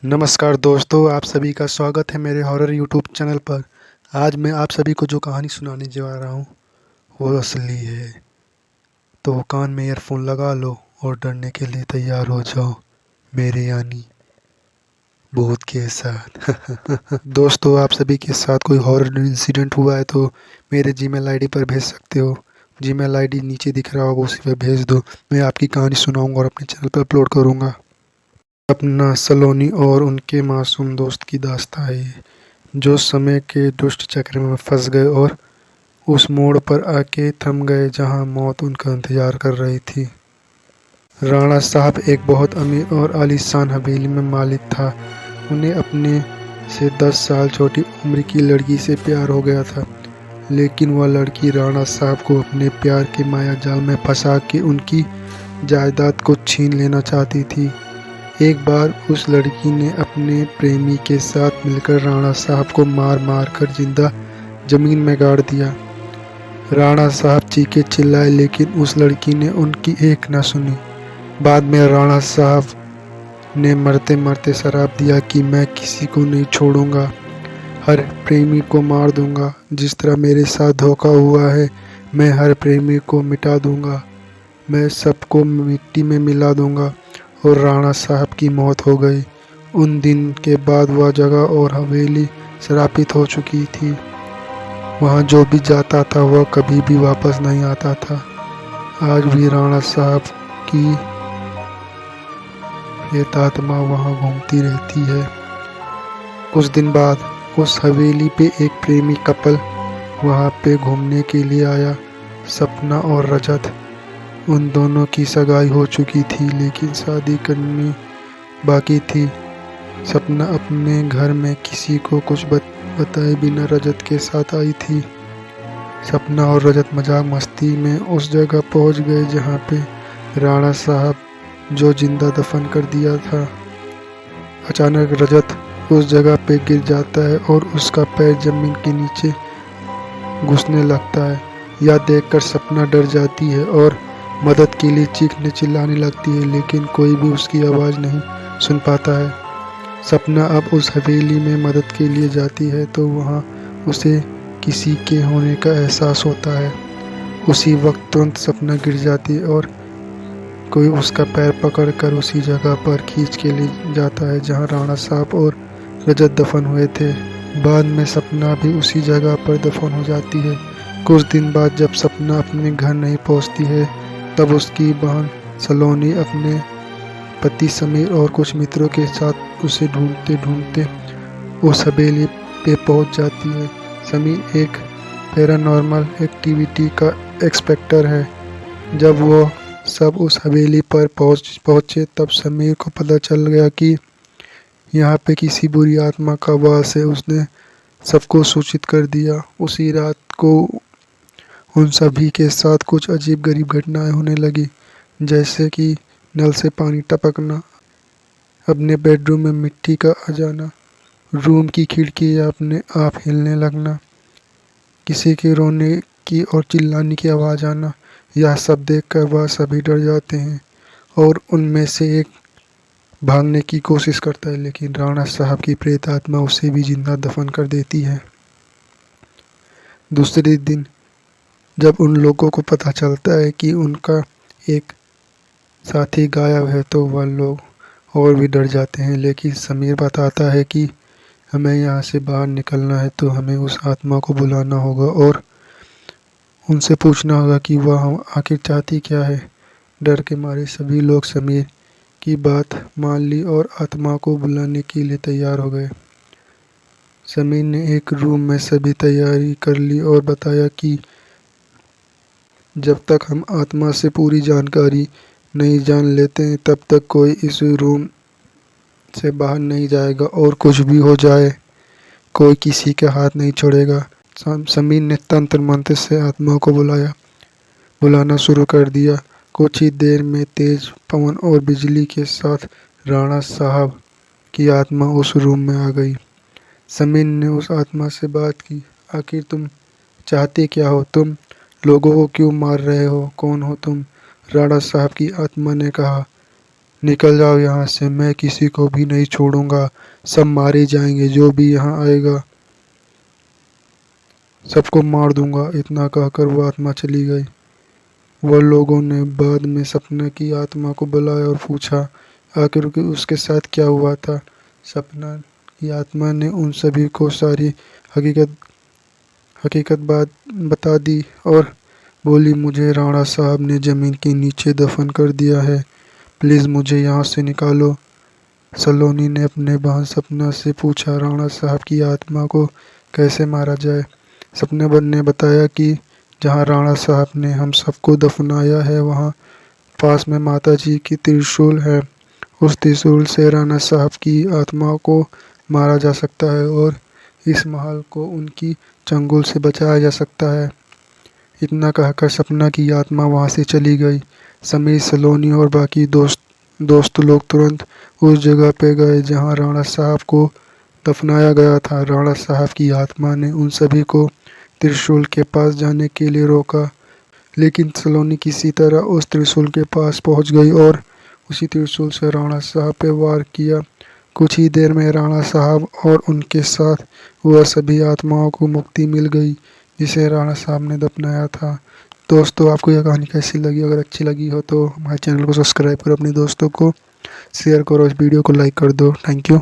नमस्कार दोस्तों, आप सभी का स्वागत है मेरे हॉरर यूट्यूब चैनल पर। आज मैं आप सभी को जो कहानी सुनाने जा रहा हूँ वो असली है। तो कान में ईयरफोन लगा लो और डरने के लिए तैयार हो जाओ, मेरे यानी भूत के साथ। दोस्तों, आप सभी के साथ कोई हॉरर इंसिडेंट हुआ है तो मेरे जीमेल आईडी पर भेज सकते हो। जीमेल आईडी नीचे दिख रहा होगा, उसी पर भेज दो। मैं आपकी कहानी सुनाऊंगा और अपने चैनल पर अपलोड करूंगा। अपना सलोनी और उनके मासूम दोस्त की दास्तां है ये, जो समय के दुष्ट चक्र में फंस गए और उस मोड़ पर आके थम गए जहां मौत उनका इंतजार कर रही थी। राणा साहब एक बहुत अमीर और आलीशान हवेली में मालिक था। उन्हें अपने से 10 साल छोटी उम्र की लड़की से प्यार हो गया था, लेकिन वह लड़की राणा साहब को अपने प्यार के माया जाल में फंसा के उनकी जायदाद को छीन लेना चाहती थी। एक बार उस लड़की ने अपने प्रेमी के साथ मिलकर राणा साहब को मार मार कर जिंदा जमीन में गाड़ दिया। राणा साहब चीखे चिल्लाए, लेकिन उस लड़की ने उनकी एक न सुनी। बाद में राणा साहब ने मरते मरते श्राप दिया कि मैं किसी को नहीं छोड़ूंगा, हर प्रेमी को मार दूंगा। जिस तरह मेरे साथ धोखा हुआ है, मैं हर प्रेमी को मिटा दूंगा, मैं सबको मिट्टी में मिला दूंगा। और राणा साहब की मौत हो गई। उन दिन के बाद वह जगह और हवेली श्रापित हो चुकी थी। वहाँ जो भी जाता था वह कभी भी वापस नहीं आता था। आज भी राणा साहब की प्रेतात्मा वहाँ घूमती रहती है। कुछ दिन बाद उस हवेली पे एक प्रेमी कपल वहाँ पे घूमने के लिए आया। सपना और रजत, उन दोनों की सगाई हो चुकी थी, लेकिन शादी करनी बाकी थी। सपना अपने घर में किसी को कुछ बताए बिना रजत के साथ आई थी। सपना और रजत मजाक मस्ती में उस जगह पहुंच गए जहां पे राणा साहब जो जिंदा दफन कर दिया था। अचानक रजत उस जगह पे गिर जाता है और उसका पैर जमीन के नीचे घुसने लगता है। यह देखकर सपना डर जाती है और मदद के लिए चीखने चिल्लाने लगती है, लेकिन कोई भी उसकी आवाज़ नहीं सुन पाता है। सपना अब उस हवेली में मदद के लिए जाती है तो वहाँ उसे किसी के होने का एहसास होता है। उसी वक्त तुरंत सपना गिर जाती है और कोई उसका पैर पकड़कर उसी जगह पर खींच के ले जाता है जहाँ राणा साहब और रजत दफन हुए थे। बाद में सपना भी उसी जगह पर दफन हो जाती है। कुछ दिन बाद जब सपना अपने घर नहीं पहुँचती है, तब उसकी बहन सलोनी अपने पति समीर और कुछ मित्रों के साथ उसे ढूंढते ढूंढते उस हवेली पे पहुंच जाती है। समीर एक पैरानॉर्मल एक्टिविटी का एक्सपेक्टर है। जब वो सब उस हवेली पर पहुंचे तब समीर को पता चल गया कि यहाँ पे किसी बुरी आत्मा का वास है। उसने सबको सूचित कर दिया। उसी रात को उन सभी के साथ कुछ अजीब गरीब घटनाएं होने लगी, जैसे कि नल से पानी टपकना, अपने बेडरूम में मिट्टी का आ जाना, रूम की खिड़की अपने आप हिलने लगना, किसी के रोने की और चिल्लाने की आवाज़ आना। यह सब देखकर वह सभी डर जाते हैं और उनमें से एक भागने की कोशिश करता है, लेकिन राणा साहब की प्रेत आत्मा उसे भी जिंदा दफन कर देती है। दूसरे दिन जब उन लोगों को पता चलता है कि उनका एक साथी गायब है तो वह लोग और भी डर जाते हैं, लेकिन समीर बताता है कि हमें यहाँ से बाहर निकलना है तो हमें उस आत्मा को बुलाना होगा और उनसे पूछना होगा कि वह हम आखिर चाहती क्या है। डर के मारे सभी लोग समीर की बात मान ली और आत्मा को बुलाने के लिए तैयार हो गए। समीर ने एक रूम में सभी तैयारी कर ली और बताया कि जब तक हम आत्मा से पूरी जानकारी नहीं जान लेते हैं तब तक कोई इस रूम से बाहर नहीं जाएगा और कुछ भी हो जाए कोई किसी का हाथ नहीं छोड़ेगा। समीर ने तंत्र मंत्र से आत्मा को बुलाना शुरू कर दिया। कुछ ही देर में तेज पवन और बिजली के साथ राणा साहब की आत्मा उस रूम में आ गई। समीर ने उस आत्मा से बात की, आखिर तुम चाहते क्या हो? तुम लोगों को क्यों मार रहे हो? कौन हो तुम? राणा साहब की आत्मा ने कहा, निकल जाओ यहाँ से, मैं किसी को भी नहीं छोड़ूंगा, सब मारे जाएंगे, जो भी यहाँ आएगा सबको मार दूंगा। इतना कहकर वो आत्मा चली गई। वह लोगों ने बाद में सपना की आत्मा को बुलाया और पूछा आखिर उसके साथ क्या हुआ था। सपना की आत्मा ने उन सभी को सारी हकीकत हकीकत बात बता दी और बोली, मुझे राणा साहब ने ज़मीन के नीचे दफन कर दिया है, प्लीज़ मुझे यहाँ से निकालो। सलोनी ने अपने बहन सपना से पूछा, राणा साहब की आत्मा को कैसे मारा जाए। सपना ने बताया कि जहाँ राणा साहब ने हम सबको दफनाया है वहाँ पास में माता जी की त्रिशूल है। उस त्रिशूल से राणा साहब की आत्मा को मारा जा सकता है और इस महल को उनकी चंगुल से बचाया जा सकता है। इतना कहकर सपना की आत्मा वहाँ से चली गई। समीर, सलोनी और बाकी दोस्त लोग तुरंत उस जगह पे गए जहाँ राणा साहब को दफनाया गया था। राणा साहब की आत्मा ने उन सभी को त्रिशूल के पास जाने के लिए रोका, लेकिन सलोनी किसी तरह उस त्रिशूल के पास पहुंच गई और उसी त्रिशूल से राणा साहब पे वार किया। कुछ ही देर में राणा साहब और उनके साथ वह सभी आत्माओं को मुक्ति मिल गई जिसे राणा साहब ने दफनाया था। दोस्तों, आपको यह कहानी कैसी लगी? अगर अच्छी लगी हो तो हमारे चैनल को सब्सक्राइब करो, अपने दोस्तों को शेयर करो, इस वीडियो को लाइक कर दो। Thank you.